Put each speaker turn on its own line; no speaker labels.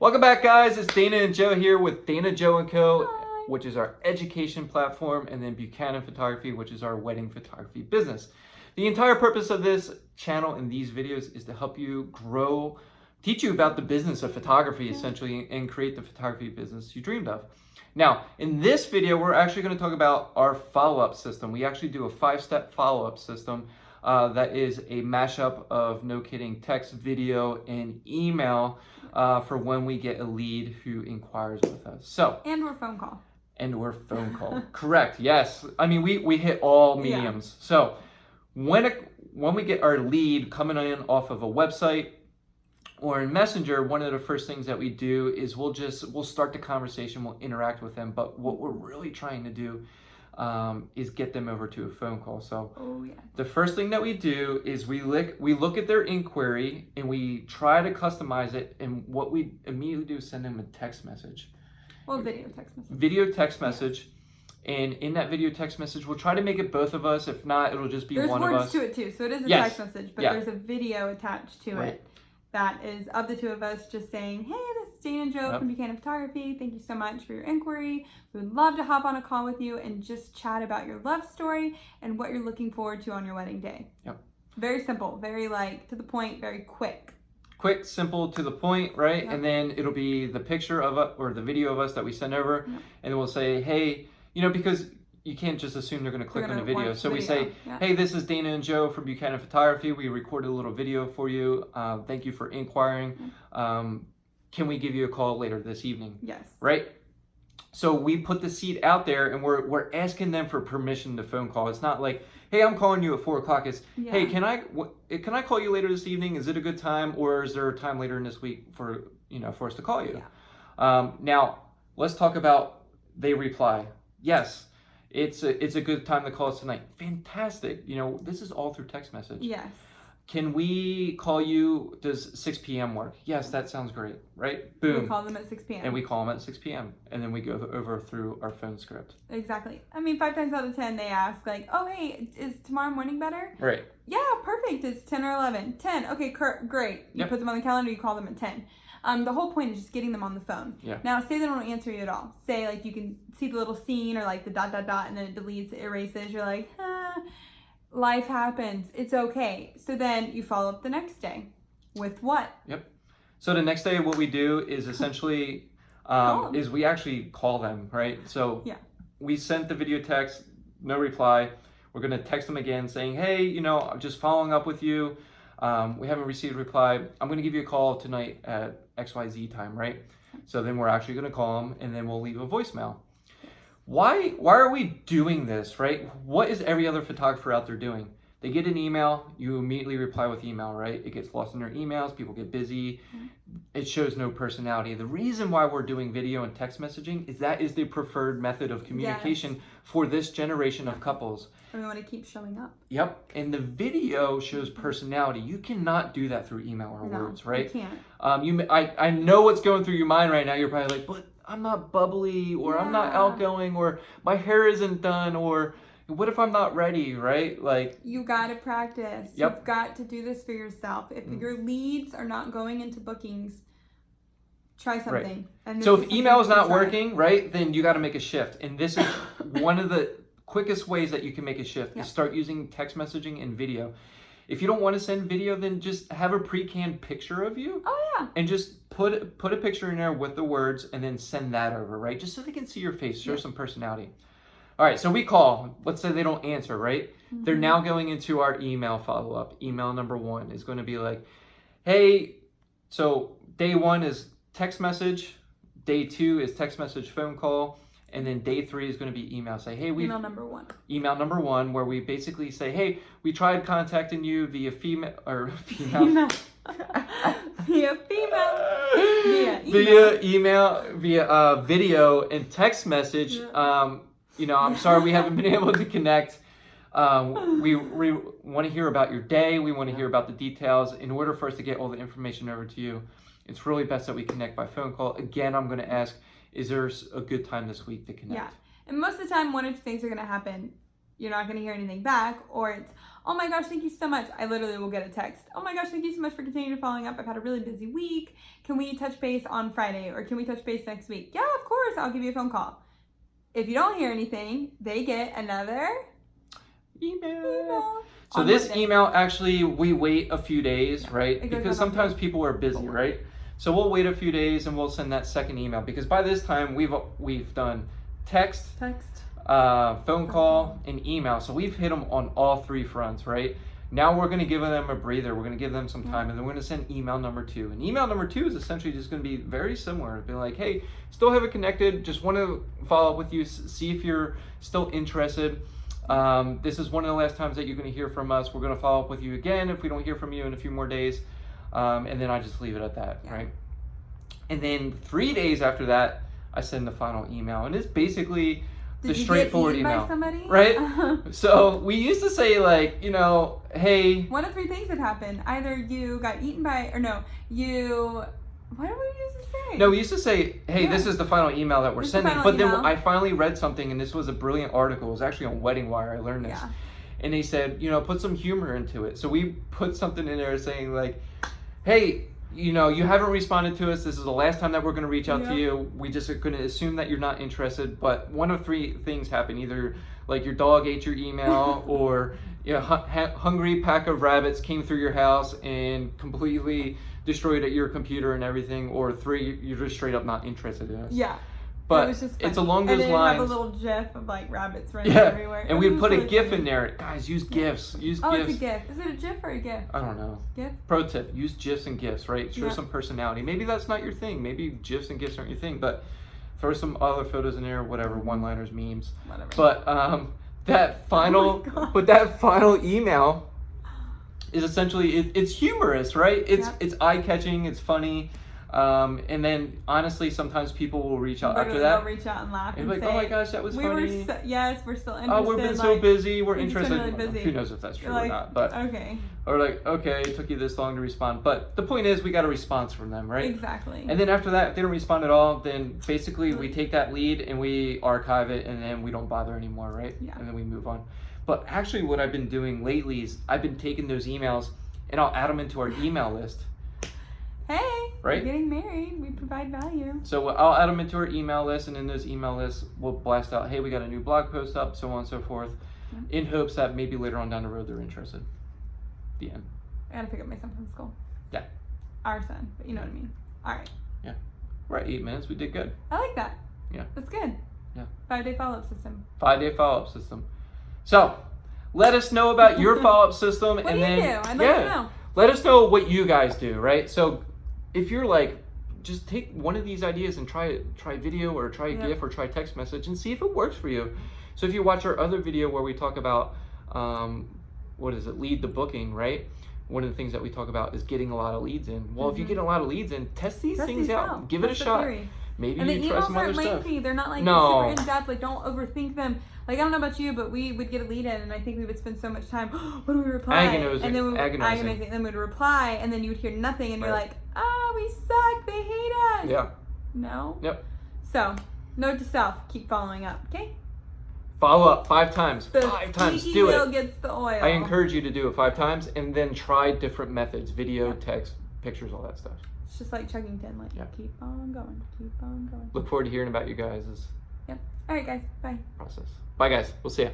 Welcome back, guys. It's Dana and Joe here with Dana, Joe & Co.,
Hi.
which is our education platform, and then Buchanan Photography, which is our wedding photography business. The entire purpose of this channel and these videos is to help you grow, teach you about the business of photography, essentially, and create the photography business you dreamed of. Now, in this video, we're actually going to talk about our follow-up system. We actually do a 5-step follow-up system that is a mashup of, no kidding, text, video, and email for when we get a lead who inquires with us. So,
And/or phone call.
and/or phone call. Correct. Yes. I mean, we hit all mediums. Yeah. So, when we get our lead coming in off of a website or in Messenger, one of the first things that we do is we'll start the conversation, we'll interact with them. But what we're really trying to do is get them over to a phone call. So the first thing that we do is we look at their inquiry and we try to customize it. And what we immediately do is send them a text message.
Well, video text message.
Video text message. And in that video text message, we'll try to make it both of us. If not, it'll just be one of us.
There's words to it too. So it is a text message, but
Yeah.
there's a video attached to it that is of the two of us just saying, hey, this is Dana and Joe from Buchanan Photography. Thank you so much for your inquiry. We would love to hop on a call with you and just chat about your love story and what you're looking forward to on your wedding day. Yep. Very simple, very to the point, very quick.
Quick, simple, to the point, right? Yep. And then it'll be the picture of us or the video of us that we send over. Yep. And we'll say, hey, because you can't just assume they're going to click on the video. So we say, hey, this is Dana and Joe from Buchanan Photography. We recorded a little video for you. Thank you for inquiring. Can we give you a call later this evening?
Yes.
Right? So we put the seed out there and we're asking them for permission to phone call. It's not like, hey, I'm calling you at 4 o'clock. It's, hey, can I call you later this evening? Is it a good time? Or is there a time later in this week for us to call you? Yeah. Now, let's talk about they reply. Yes. It's a good time to call us tonight. Fantastic. This is all through text message.
Yes.
Can we call you? Does 6 p.m. work? Yes, that sounds great. Right? Boom.
We call them at 6 p.m.
And we call them at 6 p.m. And then we go over through our phone script.
Exactly. I mean, 5 times out of 10, they ask like, oh, hey, is tomorrow morning better?
Right.
Yeah, perfect. It's 10 or 11. 10. Okay, great. You put them on the calendar, you call them at 10. The whole point is just getting them on the phone.
Yeah.
Now, say they don't answer you at all. Say, you can see the little scene or the ... and then it deletes, it erases. You're like, life happens. It's okay. So then you follow up the next day. With what?
Yep. So the next day, what we do is essentially, is we actually call them, right? So we sent the video text, no reply. We're going to text them again saying, hey, I'm just following up with you. We haven't received a reply. I'm going to give you a call tonight at XYZ time, right? So then we're actually going to call them and then we'll leave a voicemail. Why are we doing this, right? What is every other photographer out there doing? They get an email, you immediately reply with email, right? It gets lost in their emails, people get busy. It shows no personality. The reason why we're doing video and text messaging is that is the preferred method of communication for this generation of couples.
And we want to keep showing up.
Yep. And the video shows personality. You cannot do that through email or words, right?
You can't.
I know what's going through your mind right now. You're probably like, but I'm not bubbly, or I'm not outgoing, or my hair isn't done, or what if I'm not ready, right?
You got to practice.
Yep.
You've got to do this for yourself. If your leads are not going into bookings, try something.
Right.
And
so if email is not working, right, then you got to make a shift. And this is one of the quickest ways that you can make a shift is start using text messaging and video. If you don't want to send video, then just have a pre-canned picture of you.
Oh, yeah.
And just put a picture in there with the words and then send that over, right? Just so they can see your face, show some personality. All right, so we call. Let's say they don't answer, right? They're now going into our email follow-up. Email number 1 is going to be like, hey, so day 1 is text message. Day 2 is text message phone call. And then day 3 is going to be email. Say, hey,
email number 1.
Email number 1, where we basically say, hey, we tried contacting you via female. Via email, via video and text message. I'm sorry we haven't been able to connect. We want to hear about your day. We want to hear about the details. In order for us to get all the information over to you, it's really best that we connect by phone call. Again, I'm going to ask, is there a good time this week to connect?
Yeah. And most of the time, one or two things are going to happen. you're not going to hear anything back, or it's, oh my gosh, thank you so much. I literally will get a text. Oh my gosh, thank you so much for continuing following up. I've had a really busy week. Can we touch base on Friday, or can we touch base next week? Yeah, of course. I'll give you a phone call. If you don't hear anything, they get another email.
So this email, actually, we wait a few days, right? Because sometimes people are busy, right? So we'll wait a few days and we'll send that second email, because by this time we've done text, phone call, and email. So we've hit them on all three fronts, right? Now we're going to give them a breather. We're going to give them some time, and then we're going to send email number 2. And email number 2 is essentially just going to be very similar. It'll be like, hey, still haven't connected. Just want to follow up with you, see if you're still interested. This is one of the last times that you're going to hear from us. We're going to follow up with you again if we don't hear from you in a few more days. And then I just leave it at that, right? And then 3 days after that, I send the final email. And it's basically the straightforward email. By somebody? Right? So we used to say, like, you know, hey.
One of 3 things that happened. Either you got eaten by, or no, you. What did we used to say?
No, we used to say, hey, this is the final email that we're sending. But then I finally read something, and this was a brilliant article. It was actually on Wedding Wire. I learned this. And they said, you know, put some humor into it. So we put something in there saying, like, hey, you know, you haven't responded to us. This is the last time that we're going to reach out to you. We just are going to assume that you're not interested. But one of 3 things happened. Either, like, your dog ate your email, or, you know, hungry pack of rabbits came through your house and completely destroyed your computer and everything. Or 3, you're just straight up not interested in us.
Yeah.
But it's along those lines.
And then have a little GIF of, like, rabbits running everywhere.
And we'd put a GIF in there. Guys, use GIFs. Use GIFs.
It's a GIF. Is it a GIF or a GIF?
I don't know.
GIF?
Pro tip, use GIFs and GIFs, right? Show some personality. Maybe that's not your thing. Maybe GIFs and GIFs aren't your thing. But throw some other photos in there, whatever, one-liners, memes.
Whatever.
But that final email is essentially, it's humorous, right? It's eye-catching, it's funny. And then honestly, sometimes people will reach out after that.
They'll reach out and laugh and
like,
say,
oh my gosh, that was funny.
We're still interested.
Oh, we've been so busy. We're interested.
Really busy.
Who knows if that's true or not? But
okay.
Or like, okay, it took you this long to respond. But the point is, we got a response from them, right?
Exactly.
And then after that, if they don't respond at all, then basically we take that lead and we archive it, and then we don't bother anymore, right?
Yeah.
And then we move on. But actually, what I've been doing lately is I've been taking those emails and I'll add them into our email list.
Hey,
right?
We're getting married. We provide value.
So I'll add them into our email list, and in those email lists, we'll blast out, hey, we got a new blog post up, so on and so forth, in hopes that maybe later on down the road they're interested. The end.
I gotta pick up my son from school.
Yeah.
Our son, but you know what I mean. All right.
Yeah. We're at 8 minutes. We did good.
I like that.
Yeah.
That's good.
Yeah.
5-day follow-up system.
5-day follow-up system. So, let us know about your follow-up system.
What
and
do you
then,
do? I'd like to know.
Let us know what you guys do, right? So, if you're like, just take one of these ideas and try video, or try a GIF, or try text message, and see if it works for you. So if you watch our other video where we talk about, lead the booking, right? One of the things that we talk about is getting a lot of leads in. Well, if you get a lot of leads in, test these things out. Give it a shot. Maybe you try some other stuff. And the emails aren't lengthy.
They're not like super in-depth. Like, don't overthink them. Like, I don't know about you, but we would get a lead in, and I think we would spend so much time, what do we reply?
Agonizing.
And then we would, agonizing. And then we'd reply, and then you would hear nothing, and you're like, we suck. They hate us.
Yeah.
No?
Yep.
So, note to self, keep following up, okay?
Follow up 5 times. 5 times. Do it.
Gets the oil.
I encourage you to do it 5 times, and then try different methods: video, text, pictures, all that stuff.
It's just like chugging tin. Like, keep on going. Keep on going.
Look forward to hearing about you guys'
Yep. All right, guys. Bye.
process. Bye, guys. We'll see ya.